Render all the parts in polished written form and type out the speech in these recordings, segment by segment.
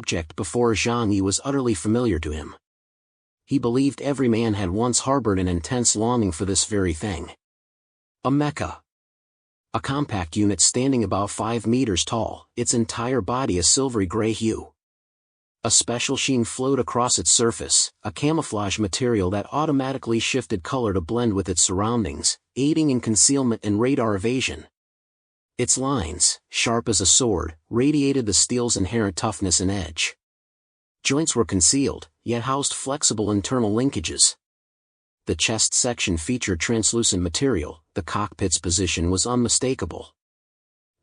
object before Zhang Yi was utterly familiar to him. He believed every man had once harbored an intense longing for this very thing. A mecha. A compact unit standing about 5 meters tall, its entire body a silvery gray hue. A special sheen flowed across its surface, a camouflage material that automatically shifted color to blend with its surroundings, aiding in concealment and radar evasion. Its lines, sharp as a sword, radiated the steel's inherent toughness and edge. Joints were concealed, yet housed flexible internal linkages. The chest section featured translucent material, the cockpit's position was unmistakable.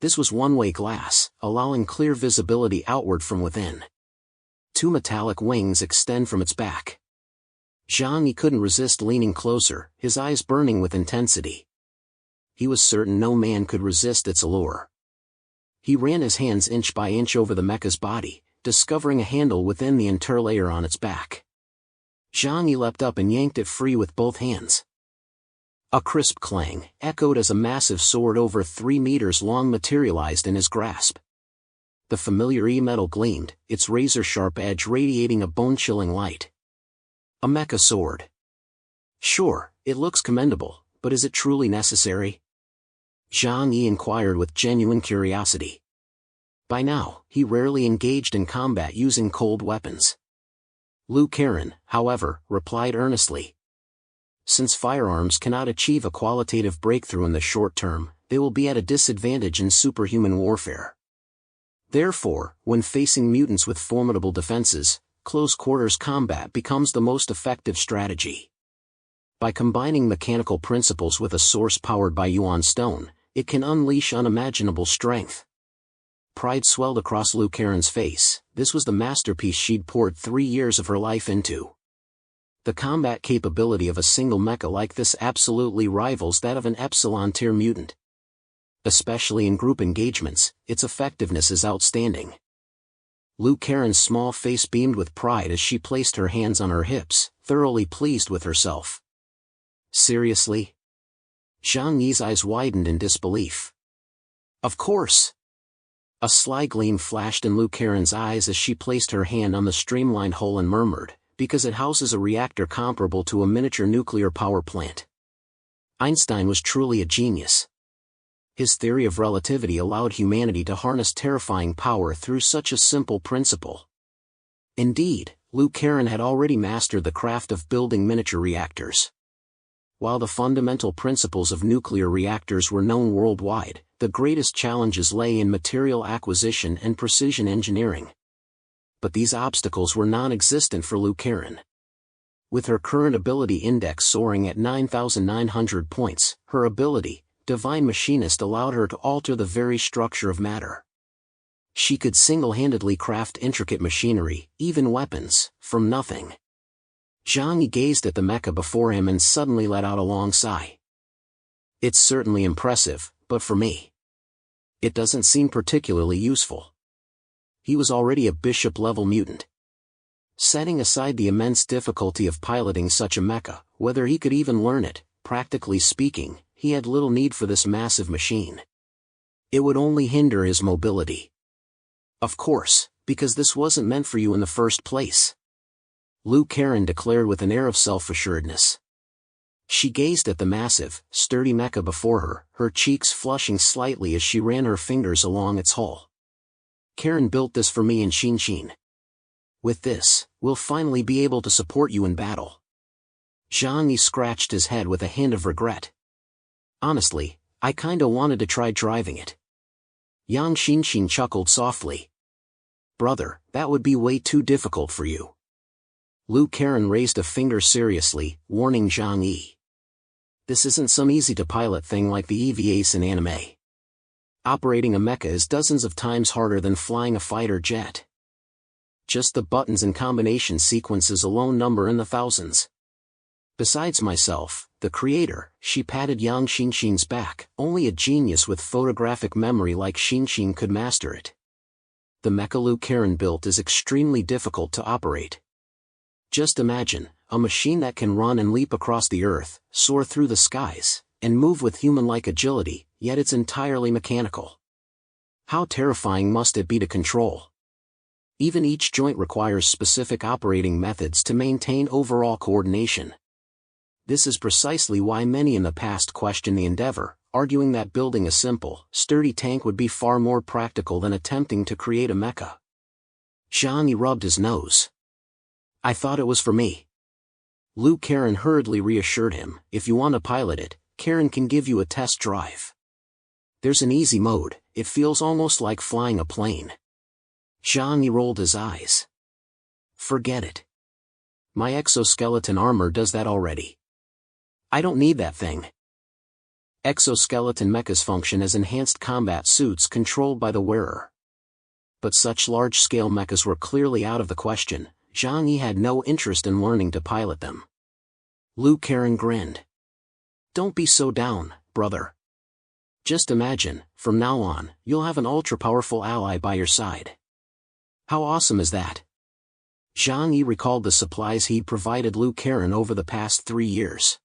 This was one-way glass, allowing clear visibility outward from within. 2 metallic wings extend from its back. Zhang Yi couldn't resist leaning closer, his eyes burning with intensity. He was certain no man could resist its allure. He ran his hands inch by inch over the mecha's body, discovering a handle within the interlayer on its back. Zhang Yi leapt up and yanked it free with both hands. A crisp clang echoed as a massive sword over 3 meters long materialized in his grasp. The familiar e-metal gleamed, its razor-sharp edge radiating a bone-chilling light. A mecha sword. Sure, it looks commendable, but is it truly necessary? Zhang Yi inquired with genuine curiosity. By now, he rarely engaged in combat using cold weapons. Lu Karen, however, replied earnestly. Since firearms cannot achieve a qualitative breakthrough in the short term, they will be at a disadvantage in superhuman warfare. Therefore, when facing mutants with formidable defenses, close-quarters combat becomes the most effective strategy. By combining mechanical principles with a source powered by Yuan Stone, it can unleash unimaginable strength. Pride swelled across Lu Karen's face. This was the masterpiece she'd poured 3 years of her life into. The combat capability of a single mecha like this absolutely rivals that of an Epsilon-tier mutant. Especially in group engagements, its effectiveness is outstanding. Lu Karen's small face beamed with pride as she placed her hands on her hips, thoroughly pleased with herself. Seriously? Zhang Yi's eyes widened in disbelief. Of course. A sly gleam flashed in Lu Karen's eyes as she placed her hand on the streamlined hole and murmured, because it houses a reactor comparable to a miniature nuclear power plant. Einstein was truly a genius. His theory of relativity allowed humanity to harness terrifying power through such a simple principle. Indeed, Lu Karen had already mastered the craft of building miniature reactors. While the fundamental principles of nuclear reactors were known worldwide, the greatest challenges lay in material acquisition and precision engineering. But these obstacles were non-existent for Lu Karen. With her current ability index soaring at 9,900 points, her ability, Divine Machinist, allowed her to alter the very structure of matter. She could single-handedly craft intricate machinery, even weapons, from nothing. Zhang Yi gazed at the mecha before him and suddenly let out a long sigh. It's certainly impressive, but for me, it doesn't seem particularly useful. He was already a bishop-level mutant. Setting aside the immense difficulty of piloting such a mecha, whether he could even learn it, practically speaking, he had little need for this massive machine. It would only hinder his mobility. Of course, because this wasn't meant for you in the first place. Lu Karen declared with an air of self-assuredness. She gazed at the massive, sturdy mecha before her, her cheeks flushing slightly as she ran her fingers along its hull. Karen built this for me in Shinshin. With this, we'll finally be able to support you in battle. Zhang Yi scratched his head with a hint of regret. Honestly, I kinda wanted to try driving it. Yang Shinshin chuckled softly. Brother, that would be way too difficult for you. Lu Karen raised a finger seriously, warning Zhang Yi. This isn't some easy-to-pilot thing like the EVAs in anime. Operating a mecha is dozens of times harder than flying a fighter jet. Just the buttons and combination sequences alone number in the thousands. Besides myself, the creator, she patted Yang Shinshin's back, only a genius with photographic memory like Shinshin could master it. The mecha Lu Karen built is extremely difficult to operate. Just imagine, a machine that can run and leap across the earth, soar through the skies, and move with human-like agility, yet it's entirely mechanical. How terrifying must it be to control? Even each joint requires specific operating methods to maintain overall coordination. This is precisely why many in the past questioned the endeavor, arguing that building a simple, sturdy tank would be far more practical than attempting to create a mecha. Zhang Yi rubbed his nose. I thought it was for me. Liu Karen hurriedly reassured him, if you want to pilot it, Karen can give you a test drive. There's an easy mode, it feels almost like flying a plane. Zhang Yi rolled his eyes. Forget it. My exoskeleton armor does that already. I don't need that thing. Exoskeleton mechas function as enhanced combat suits controlled by the wearer. But such large-scale mechas were clearly out of the question. Zhang Yi had no interest in learning to pilot them. Liu Karen grinned. Don't be so down, brother. Just imagine, from now on, you'll have an ultra-powerful ally by your side. How awesome is that? Zhang Yi recalled the supplies he'd provided Liu Karen over the past 3 years.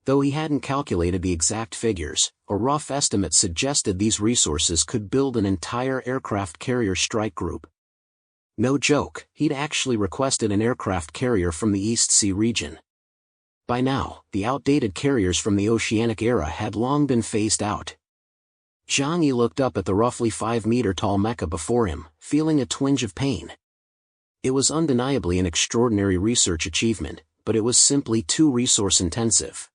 Though he hadn't calculated the exact figures, a rough estimate suggested these resources could build an entire aircraft carrier strike group. No joke, he'd actually requested an aircraft carrier from the East Sea region. By now, the outdated carriers from the Oceanic era had long been phased out. Zhang Yi looked up at the roughly 5-meter-tall mecha before him, feeling a twinge of pain. It was undeniably an extraordinary research achievement, but it was simply too resource-intensive.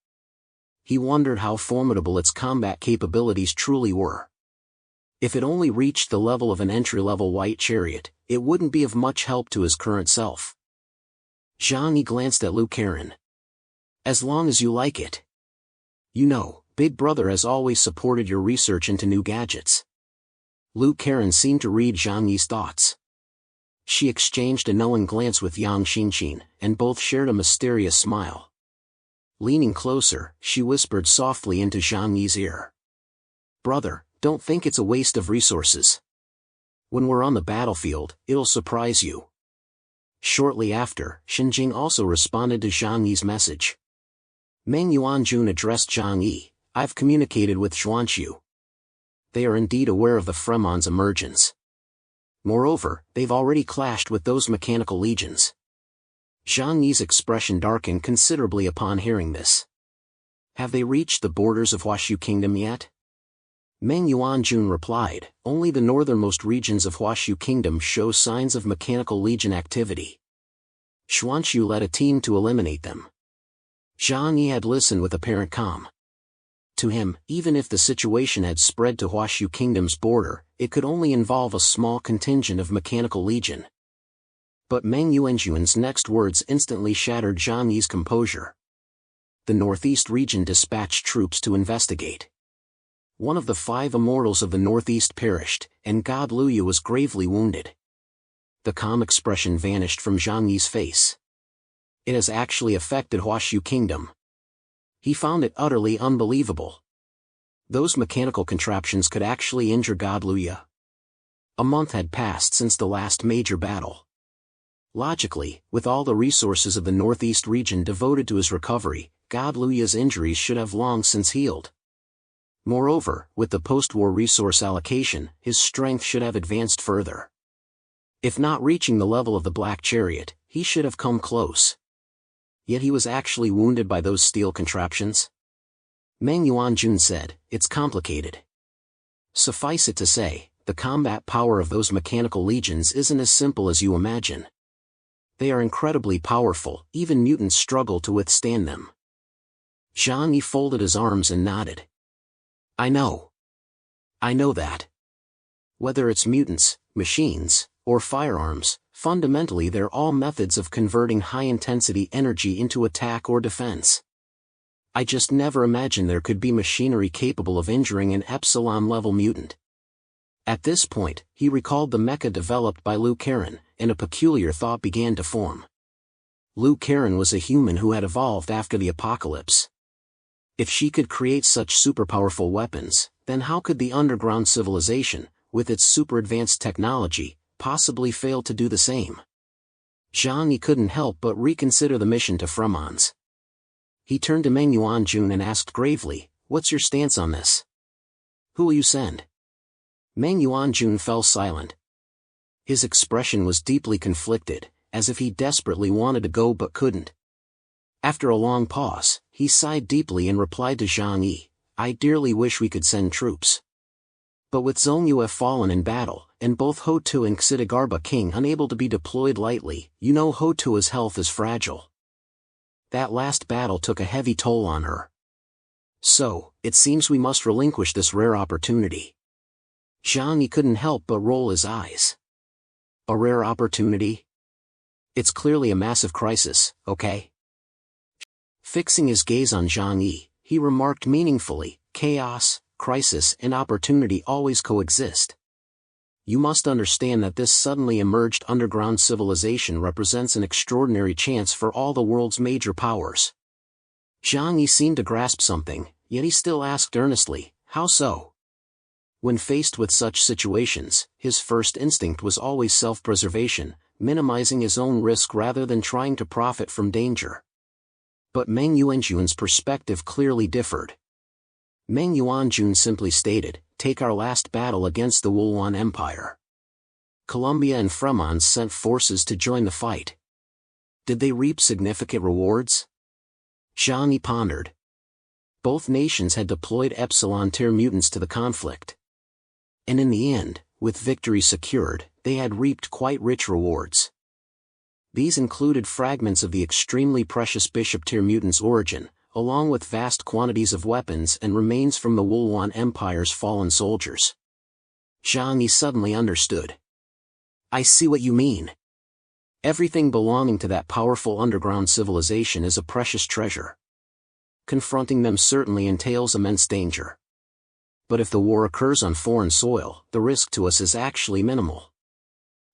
He wondered how formidable its combat capabilities truly were. If it only reached the level of an entry-level white chariot, it wouldn't be of much help to his current self. Zhang Yi glanced at Liu Karen. As long as you like it. You know, Big Brother has always supported your research into new gadgets. Liu Karen seemed to read Zhang Yi's thoughts. She exchanged a knowing glance with Yang Xinqin, and both shared a mysterious smile. Leaning closer, she whispered softly into Zhang Yi's ear. Brother, don't think it's a waste of resources. When we're on the battlefield, it'll surprise you. Shortly after, Xinjing also responded to Zhang Yi's message. Meng Yuanjun addressed Zhang Yi, I've communicated with Xuanqiu. They are indeed aware of the Fremon's emergence. Moreover, they've already clashed with those mechanical legions. Zhang Yi's expression darkened considerably upon hearing this. Have they reached the borders of Huaxu Kingdom yet? Meng Yuanjun replied, only the northernmost regions of Huaxu Kingdom show signs of mechanical legion activity. Xuanqiu led a team to eliminate them. Zhang Yi had listened with apparent calm. To him, even if the situation had spread to Huaxu Kingdom's border, it could only involve a small contingent of mechanical legion. But Meng Yuanjun's next words instantly shattered Zhang Yi's composure. The northeast region dispatched troops to investigate. One of the 5 immortals of the northeast perished, and God Luya was gravely wounded. The calm expression vanished from Zhang Yi's face. It has actually affected Huaxu Kingdom. He found it utterly unbelievable. Those mechanical contraptions could actually injure God Luya. A month had passed since the last major battle. Logically, with all the resources of the northeast region devoted to his recovery, God Luya's injuries should have long since healed. Moreover, with the post-war resource allocation, his strength should have advanced further. If not reaching the level of the Black Chariot, he should have come close. Yet he was actually wounded by those steel contraptions? Meng Yuanjun said, it's complicated. Suffice it to say, the combat power of those mechanical legions isn't as simple as you imagine. They are incredibly powerful, even mutants struggle to withstand them. Zhang Yi folded his arms and nodded. I know. I know that. Whether it's mutants, machines, or firearms, fundamentally they're all methods of converting high-intensity energy into attack or defense. I just never imagined there could be machinery capable of injuring an Epsilon-level mutant. At this point, he recalled the mecha developed by Liu Karen, and a peculiar thought began to form. Liu Karen was a human who had evolved after the apocalypse. If she could create such super-powerful weapons, then how could the underground civilization, with its super-advanced technology, possibly fail to do the same? Zhang Yi couldn't help but reconsider the mission to Fremons. He turned to Meng Yuanjun and asked gravely, what's your stance on this? Who will you send? Meng Yuanjun fell silent. His expression was deeply conflicted, as if he desperately wanted to go but couldn't. After a long pause, he sighed deeply and replied to Zhang Yi, "I dearly wish we could send troops. But with Zongyue fallen in battle, and both Hotu and Xidigarba King unable to be deployed lightly, you know Hotua's health is fragile. That last battle took a heavy toll on her. So, it seems we must relinquish this rare opportunity." Zhang Yi couldn't help but roll his eyes. A rare opportunity? It's clearly a massive crisis, okay? Fixing his gaze on Zhang Yi, he remarked meaningfully, "Chaos, crisis and opportunity always coexist. You must understand that this suddenly emerged underground civilization represents an extraordinary chance for all the world's major powers." Zhang Yi seemed to grasp something, yet he still asked earnestly, "How so?" When faced with such situations, his first instinct was always self-preservation, minimizing his own risk rather than trying to profit from danger. But Meng Yuanjun's perspective clearly differed. Meng Yuanjun simply stated, "Take our last battle against the Wulwan Empire. Colombia and Fremons sent forces to join the fight. Did they reap significant rewards?" Zhang Yi pondered. Both nations had deployed Epsilon-tier mutants to the conflict. And in the end, with victory secured, they had reaped quite rich rewards. These included fragments of the extremely precious Bishop-tier mutant's origin, along with vast quantities of weapons and remains from the Wulwan Empire's fallen soldiers. Zhang Yi suddenly understood. "I see what you mean. Everything belonging to that powerful underground civilization is a precious treasure. Confronting them certainly entails immense danger. But if the war occurs on foreign soil, the risk to us is actually minimal.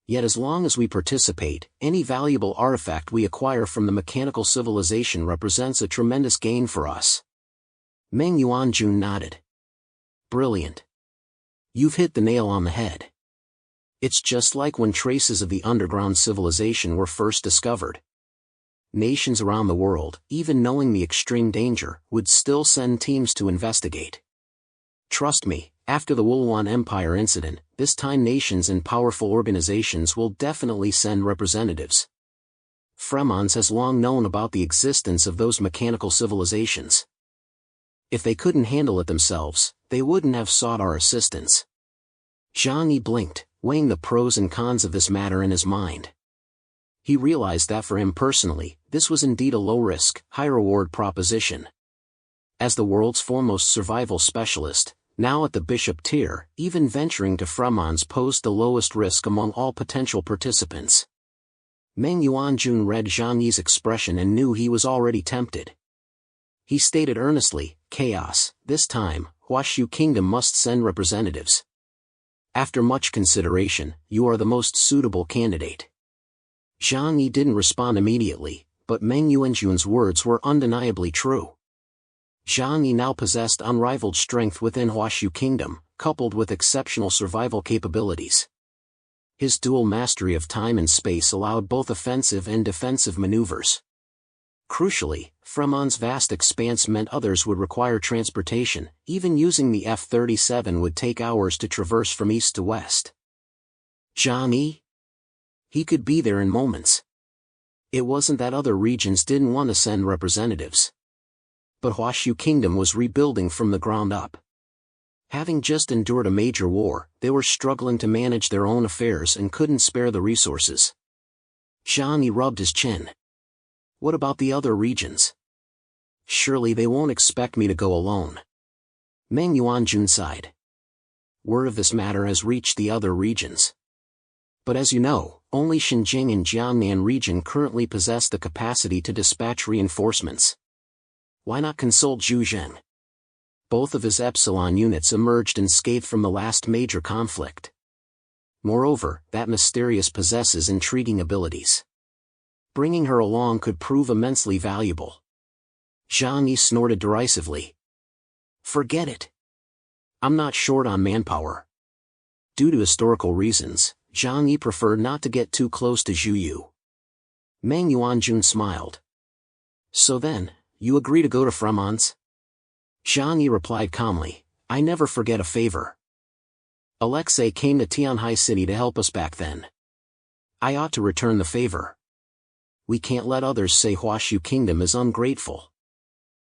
Yet as long as we participate, any valuable artifact we acquire from the mechanical civilization represents a tremendous gain for us." Meng Yuanjun nodded. "Brilliant. You've hit the nail on the head. It's just like when traces of the underground civilization were first discovered. Nations around the world, even knowing the extreme danger, would still send teams to investigate. Trust me, after the Wulwan Empire incident, this time nations and powerful organizations will definitely send representatives. Fremons has long known about the existence of those mechanical civilizations. If they couldn't handle it themselves, they wouldn't have sought our assistance." Zhang Yi blinked, weighing the pros and cons of this matter in his mind. He realized that for him personally, this was indeed a low-risk, high-reward proposition. As the world's foremost survival specialist, now at the Bishop tier, even venturing to Fremons posed the lowest risk among all potential participants. Meng Yuanjun read Zhang Yi's expression and knew he was already tempted. He stated earnestly, "Chaos, this time, Huashu Kingdom must send representatives. After much consideration, you are the most suitable candidate." Zhang Yi didn't respond immediately, but Meng Yuanjun's words were undeniably true. Zhang Yi now possessed unrivaled strength within Huashu Kingdom, coupled with exceptional survival capabilities. His dual mastery of time and space allowed both offensive and defensive maneuvers. Crucially, Fremon's vast expanse meant others would require transportation, even using the F-37 would take hours to traverse from east to west. Zhang Yi? He could be there in moments. It wasn't that other regions didn't want to send representatives. But Huashu Kingdom was rebuilding from the ground up. Having just endured a major war, they were struggling to manage their own affairs and couldn't spare the resources. Zhang Yi rubbed his chin. "What about the other regions? Surely they won't expect me to go alone." Meng Yuanjun sighed. "Word of this matter has reached the other regions. But as you know, only Xinjiang and Jiangnan region currently possess the capacity to dispatch reinforcements. Why not consult Zhu Zhen? Both of his Epsilon units emerged unscathed from the last major conflict. Moreover, that mysterious possesses intriguing abilities. Bringing her along could prove immensely valuable." Zhang Yi snorted derisively. "Forget it. I'm not short on manpower." Due to historical reasons, Zhang Yi preferred not to get too close to Zhu Yu. Meng Yuanjun smiled. "So then, you agree to go to Fremons?" Zhang Yi replied calmly, "I never forget a favor. Alexei came to Tianhai City to help us back then. I ought to return the favor. We can't let others say Huashu Kingdom is ungrateful.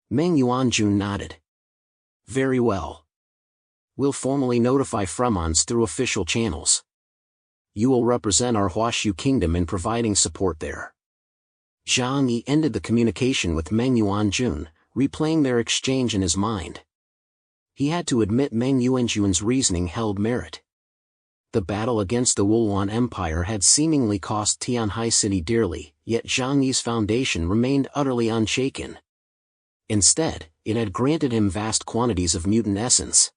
Meng Yuanjun nodded. Very well. We'll formally notify Fremons through official channels. You will represent our Huashu Kingdom in providing support there. Zhang Yi ended the communication with Meng Yuanjun, replaying their exchange in his mind. He had to admit Meng Yuanjun's reasoning held merit. The battle against the Wulwan Empire had seemingly cost Tianhai City dearly, yet Zhang Yi's foundation remained utterly unshaken. Instead, it had granted him vast quantities of mutant essence.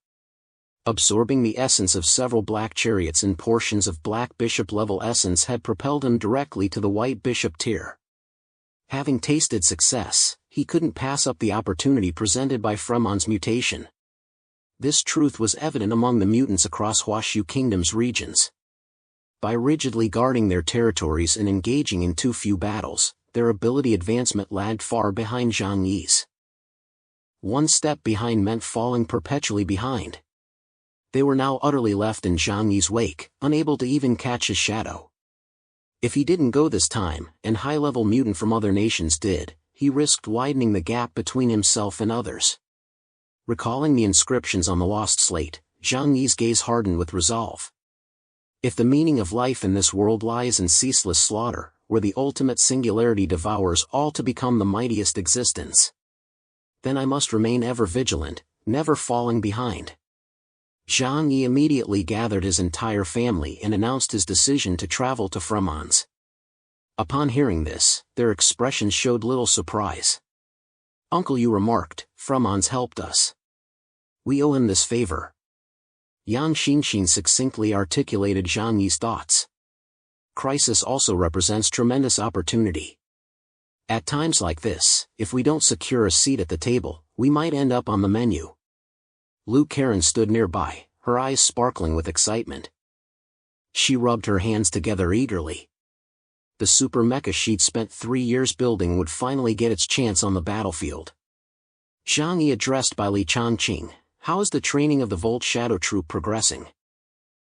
Absorbing the essence of several black chariots and portions of black bishop-level essence had propelled him directly to the white bishop tier. Having tasted success, he couldn't pass up the opportunity presented by Fremon's mutation. This truth was evident among the mutants across Huashu Kingdom's regions. By rigidly guarding their territories and engaging in too few battles, their ability advancement lagged far behind Zhang Yi's. One step behind meant falling perpetually behind. They were now utterly left in Zhang Yi's wake, unable to even catch his shadow. If he didn't go this time, and high-level mutant from other nations did, he risked widening the gap between himself and others. Recalling the inscriptions on the lost slate, Zhang Yi's gaze hardened with resolve. If the meaning of life in this world lies in ceaseless slaughter, where the ultimate singularity devours all to become the mightiest existence, then I must remain ever vigilant, never falling behind. Zhang Yi immediately gathered his entire family and announced his decision to travel to Fremons. Upon hearing this, their expressions showed little surprise. Uncle Yu remarked, Fremons helped us. We owe him this favor. Yang Xinxin succinctly articulated Zhang Yi's thoughts. Crisis also represents tremendous opportunity. At times like this, if we don't secure a seat at the table, we might end up on the menu. Lu Karen stood nearby, her eyes sparkling with excitement. She rubbed her hands together eagerly. The super mecha she'd spent 3 years building would finally get its chance on the battlefield. Zhang Yi addressed Bai Li Changqing, how is the training of the Volt Shadow Troop progressing?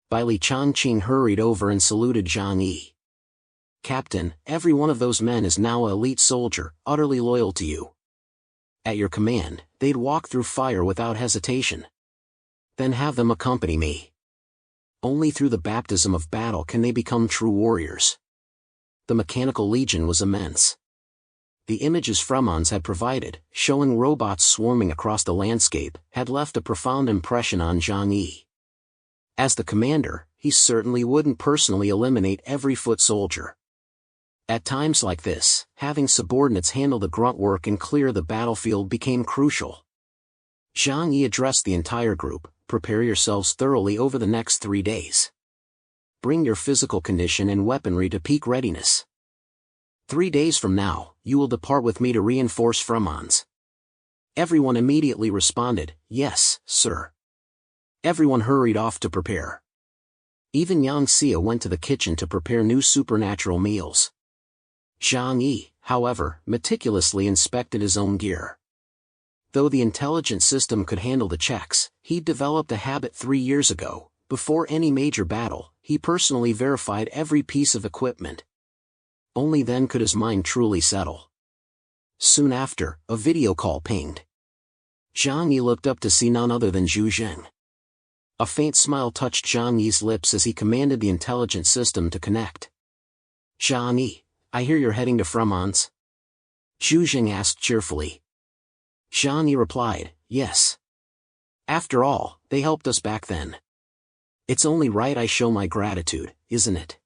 Bai Li Changqing hurried over and saluted Zhang Yi. Captain, every one of those men is now an elite soldier, utterly loyal to you. At your command, they'd walk through fire without hesitation. Then have them accompany me. Only through the baptism of battle can they become true warriors. The Mechanical Legion was immense. The images Fremons had provided, showing robots swarming across the landscape, had left a profound impression on Zhang Yi. As the commander, he certainly wouldn't personally eliminate every foot soldier. At times like this, having subordinates handle the grunt work and clear the battlefield became crucial. Zhang Yi addressed the entire group, prepare yourselves thoroughly over the next 3 days. Bring your physical condition and weaponry to peak readiness. 3 days from now, you will depart with me to reinforce Fremons. Everyone immediately responded, yes, sir. Everyone hurried off to prepare. Even Yang Xia went to the kitchen to prepare new supernatural meals. Zhang Yi, however, meticulously inspected his own gear. Though the intelligent system could handle the checks, he'd developed a habit 3 years ago. Before any major battle, he personally verified every piece of equipment. Only then could his mind truly settle. Soon after, a video call pinged. Zhang Yi looked up to see none other than Zhu Zheng. A faint smile touched Zhang Yi's lips as he commanded the intelligent system to connect. Zhang Yi, I hear you're heading to Fremons? Zhu Zheng asked cheerfully. Zhang Yi replied, yes. After all, they helped us back then. It's only right I show my gratitude, isn't it?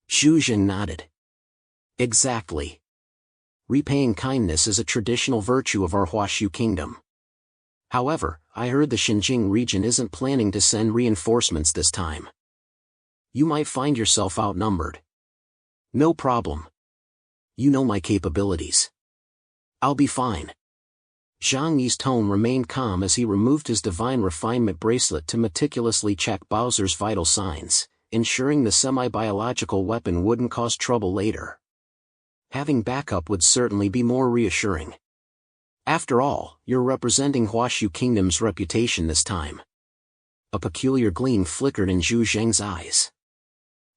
Zhu Zheng nodded. Exactly. Repaying kindness is a traditional virtue of our Huashu Kingdom. However, I heard the Xinjiang region isn't planning to send reinforcements this time. You might find yourself outnumbered. No problem. You know my capabilities. I'll be fine. Zhang Yi's tone remained calm as he removed his divine refinement bracelet to meticulously check Bowser's vital signs, ensuring the semi-biological weapon wouldn't cause trouble later. Having backup would certainly be more reassuring. After all, you're representing Huashu Kingdom's reputation this time. A peculiar gleam flickered in Zhu Zheng's eyes.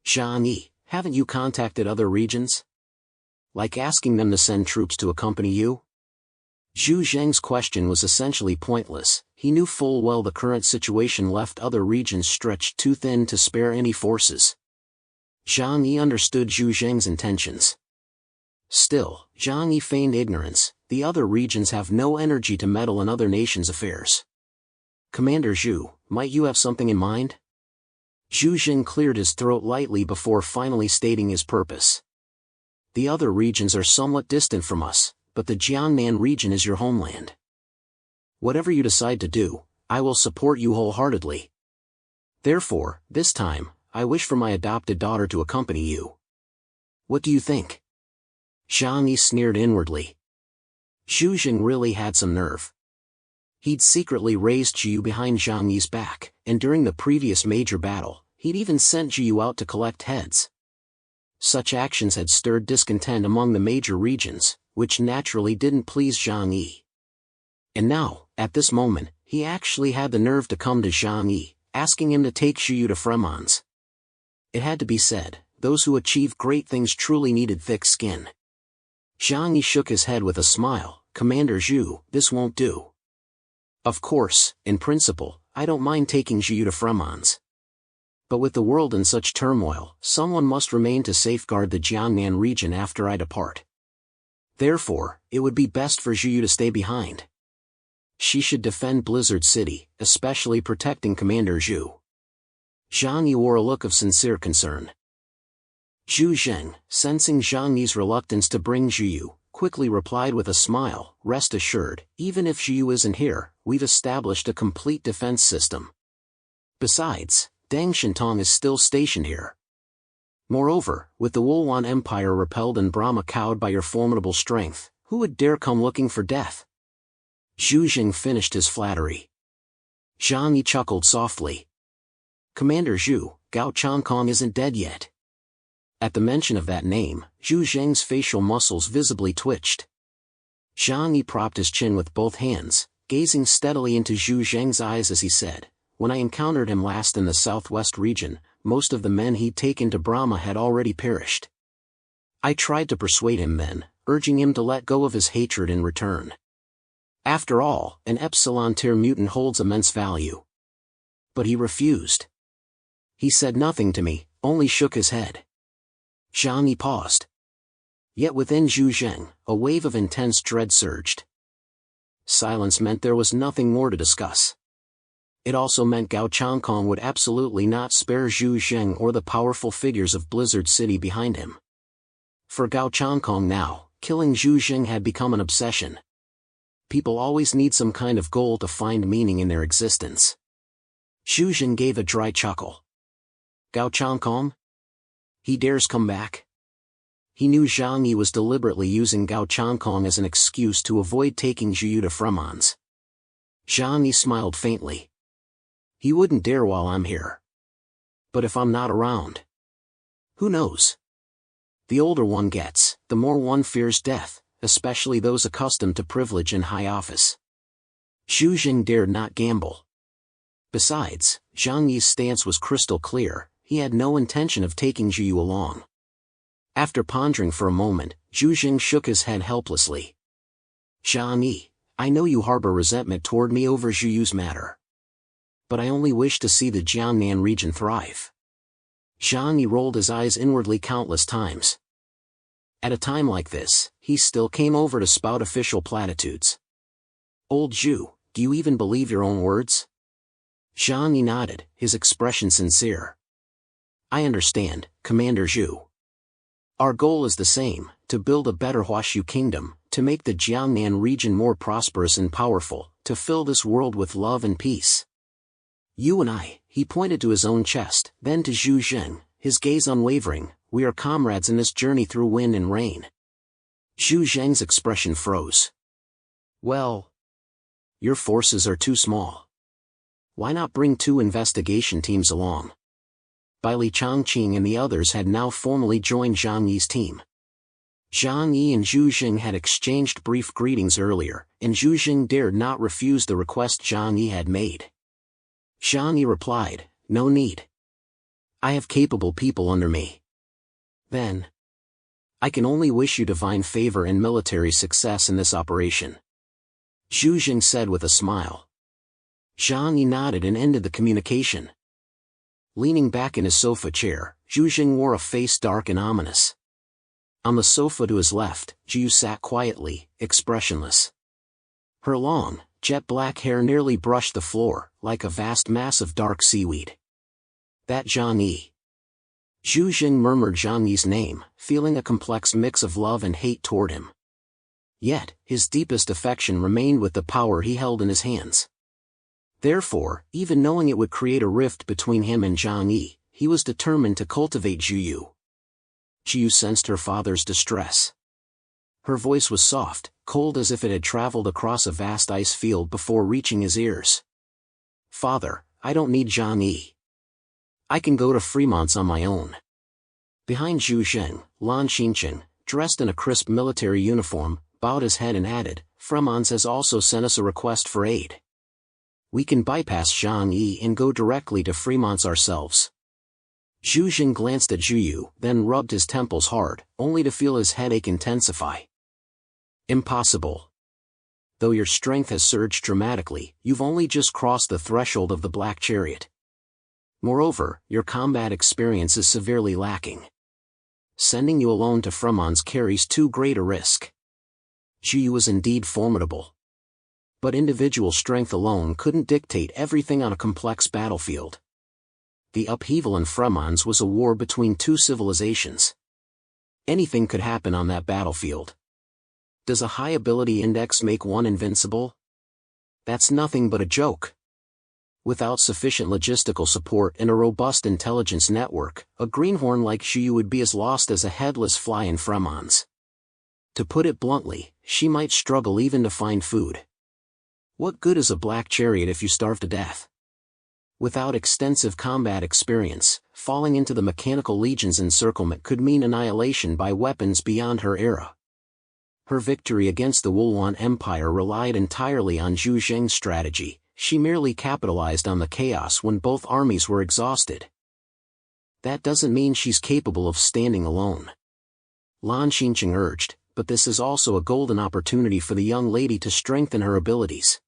Zhang Yi, Haven't you contacted other regions? Like asking them to send troops to accompany you? Zhu Zheng's question was essentially pointless. He knew full well the current situation left other regions stretched too thin to spare any forces. Zhang Yi understood Zhu Zheng's intentions. Still, Zhang Yi feigned ignorance. The other regions have no energy to meddle in other nations' affairs. Commander Zhu, might you have something in mind? Zhu Zheng cleared his throat lightly before finally stating his purpose. The other regions are somewhat distant from us, but the Jiangnan region is your homeland. Whatever you decide to do, I will support you wholeheartedly. Therefore, this time, I wish for my adopted daughter to accompany you. What do you think? Zhang Yi sneered inwardly. Zhu Zheng really had some nerve. He'd secretly raised Zhu Yu behind Zhang Yi's back, and during the previous major battle, he'd even sent Zhu Yu out to collect heads. Such actions had stirred discontent among the major regions, which naturally didn't please Zhang Yi. And now, at this moment, he actually had the nerve to come to Zhang Yi, asking him to take Zhu Yu to Fremons. It had to be said, those who achieve great things truly needed thick skin. Zhang Yi shook his head with a smile. Commander Zhu, this won't do. Of course, in principle, I don't mind taking Zhu Yu to Fremons. But with the world in such turmoil, someone must remain to safeguard the Jiangnan region after I depart. Therefore, it would be best for Zhu Yu to stay behind. She should defend Blizzard City, especially protecting Commander Zhu. Zhang Yi wore a look of sincere concern. Zhu Zheng, sensing Zhang Yi's reluctance to bring Zhu Yu, quickly replied with a smile, rest assured, even if Zhu Yu isn't here, we've established a complete defense system. Besides, Deng Shintong is still stationed here. Moreover, with the Wulwan Empire repelled and Brahma cowed by your formidable strength, who would dare come looking for death? Zhu Zheng finished his flattery. Zhang Yi chuckled softly. Commander Zhu, Gao Changkong isn't dead yet. At the mention of that name, Zhu Zheng's facial muscles visibly twitched. Zhang Yi propped his chin with both hands, gazing steadily into Zhu Zheng's eyes as he said, when I encountered him last in the southwest region, most of the men he'd taken to Brahma had already perished. I tried to persuade him then, urging him to let go of his hatred in return. After all, an epsilon-tier mutant holds immense value. But he refused. He said nothing to me, only shook his head. Zhang Yi paused. Yet within Zhu Zheng, a wave of intense dread surged. Silence meant there was nothing more to discuss. It also meant Gao Changkong would absolutely not spare Zhu Zheng or the powerful figures of Blizzard City behind him. For Gao Changkong now, killing Zhu Zheng had become an obsession. People always need some kind of goal to find meaning in their existence. Zhu Zheng gave a dry chuckle. Gao Changkong? He dares come back? He knew Zhang Yi was deliberately using Gao Changkong as an excuse to avoid taking Zhu Yu to Fremons. Zhang Yi smiled faintly. He wouldn't dare while I'm here. But if I'm not around? Who knows? The older one gets, the more one fears death, especially those accustomed to privilege and high office. Zhu Zheng dared not gamble. Besides, Zhang Yi's stance was crystal clear. He had no intention of taking Zhu Yu along. After pondering for a moment, Zhu Zheng shook his head helplessly. Zhang Yi, I know you harbor resentment toward me over Zhu Yu's matter. But I only wish to see the Jiangnan region thrive. Zhang Yi rolled his eyes inwardly countless times. At a time like this, he still came over to spout official platitudes. Old Zhu, do you even believe your own words? Zhang Yi nodded, his expression sincere. I understand, Commander Zhu. Our goal is the same, to build a better Huashu kingdom, to make the Jiangnan region more prosperous and powerful, to fill this world with love and peace. You and I, he pointed to his own chest, then to Zhu Zheng, his gaze unwavering, we are comrades in this journey through wind and rain. Zhu Zheng's expression froze. Well, your forces are too small. Why not bring 2 investigation teams along? Bai Li Changqing and the others had now formally joined Zhang Yi's team. Zhang Yi and Zhu Zheng had exchanged brief greetings earlier, and Zhu Zheng dared not refuse the request Zhang Yi had made. Zhang Yi replied, no need. I have capable people under me. Then, I can only wish you divine favor and military success in this operation, Zhu Jing said with a smile. Zhang Yi nodded and ended the communication. Leaning back in his sofa chair, Zhu Jing wore a face dark and ominous. On the sofa to his left, Zhu sat quietly, expressionless. Her long, jet-black hair nearly brushed the floor, like a vast mass of dark seaweed. That Zhang Yi. Zhu Jing murmured Zhang Yi's name, feeling a complex mix of love and hate toward him. Yet, his deepest affection remained with the power he held in his hands. Therefore, even knowing it would create a rift between him and Zhang Yi, he was determined to cultivate Zhu Yu. Zhu Yu sensed her father's distress. Her voice was soft, cold as if it had traveled across a vast ice field before reaching his ears. Father, I don't need Zhang Yi. I can go to Fremont's on my own. Behind Zhu Zheng, Lan Xinchen, dressed in a crisp military uniform, bowed his head and added, Fremont's has also sent us a request for aid. We can bypass Zhang Yi and go directly to Fremont's ourselves. Zhu Jing glanced at Zhu Yu, then rubbed his temples hard, only to feel his headache intensify. Impossible. Though your strength has surged dramatically, you've only just crossed the threshold of the Black Chariot. Moreover, your combat experience is severely lacking. Sending you alone to Fremont's carries too great a risk. Zhu Yu was indeed formidable. But individual strength alone couldn't dictate everything on a complex battlefield. The upheaval in Fremont's was a war between two civilizations. Anything could happen on that battlefield. Does a high ability index make one invincible? That's nothing but a joke. Without sufficient logistical support and a robust intelligence network, a greenhorn like Zhu Yu would be as lost as a headless fly in Fremont's. To put it bluntly, she might struggle even to find food. What good is a black chariot if you starve to death? Without extensive combat experience, falling into the mechanical legion's encirclement could mean annihilation by weapons beyond her era. Her victory against the Wulwan Empire relied entirely on Zhu Zheng's strategy. She merely capitalized on the chaos when both armies were exhausted. That doesn't mean she's capable of standing alone. Lan Xinqing urged, but this is also a golden opportunity for the young lady to strengthen her abilities.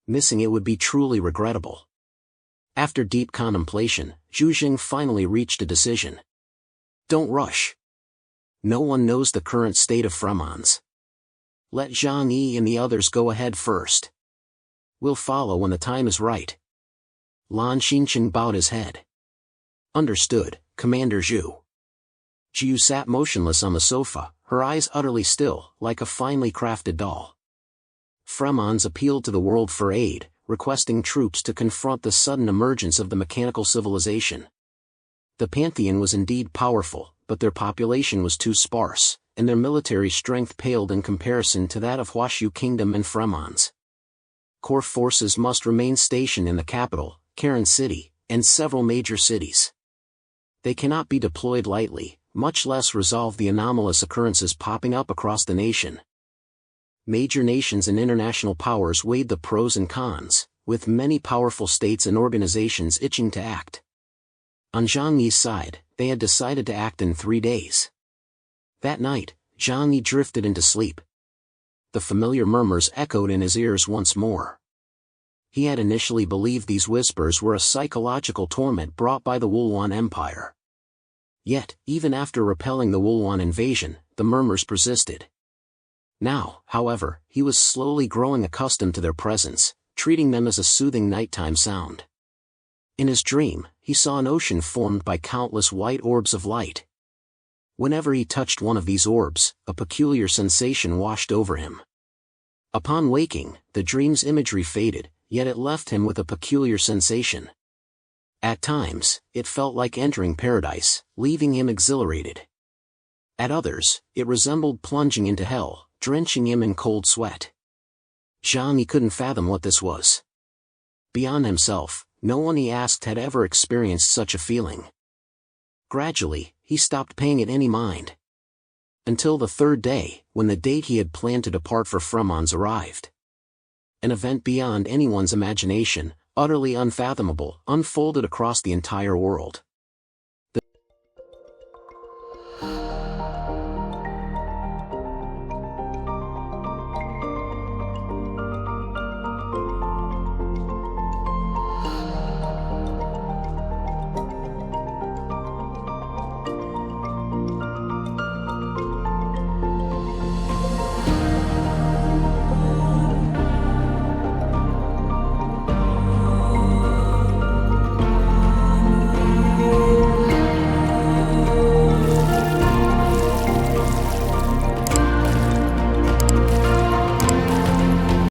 Missing it would be truly regrettable. After deep contemplation, Zhu Jing finally reached a decision. Don't rush. No one knows the current state of Fremont's. Let Zhang Yi and the others go ahead first. We'll follow when the time is right. Lan Xinqing bowed his head. Understood, Commander Zhu. Zhu sat motionless on the sofa, her eyes utterly still, like a finely crafted doll. Fremont's appealed to the world for aid, requesting troops to confront the sudden emergence of the mechanical civilization. The Pantheon was indeed powerful, but their population was too sparse, and their military strength paled in comparison to that of Huashu Kingdom and Fremont's. Core forces must remain stationed in the capital, Karen City, and several major cities. They cannot be deployed lightly, much less resolve the anomalous occurrences popping up across the nation. Major nations and international powers weighed the pros and cons, with many powerful states and organizations itching to act. On Zhang Yi's side, they had decided to act in 3 days. That night, Zhang Yi drifted into sleep. The familiar murmurs echoed in his ears once more. He had initially believed these whispers were a psychological torment brought by the Wulwan Empire. Yet, even after repelling the Wulwan invasion, the murmurs persisted. Now, however, he was slowly growing accustomed to their presence, treating them as a soothing nighttime sound. In his dream, he saw an ocean formed by countless white orbs of light. Whenever he touched one of these orbs, a peculiar sensation washed over him. Upon waking, the dream's imagery faded, yet it left him with a peculiar sensation. At times, it felt like entering paradise, leaving him exhilarated. At others, it resembled plunging into hell, drenching him in cold sweat. Zhang Yi couldn't fathom what this was. Beyond himself, no one he asked had ever experienced such a feeling. Gradually, he stopped paying it any mind. Until the third day, when the date he had planned to depart for Fremont's arrived. An event beyond anyone's imagination, utterly unfathomable, unfolded across the entire world.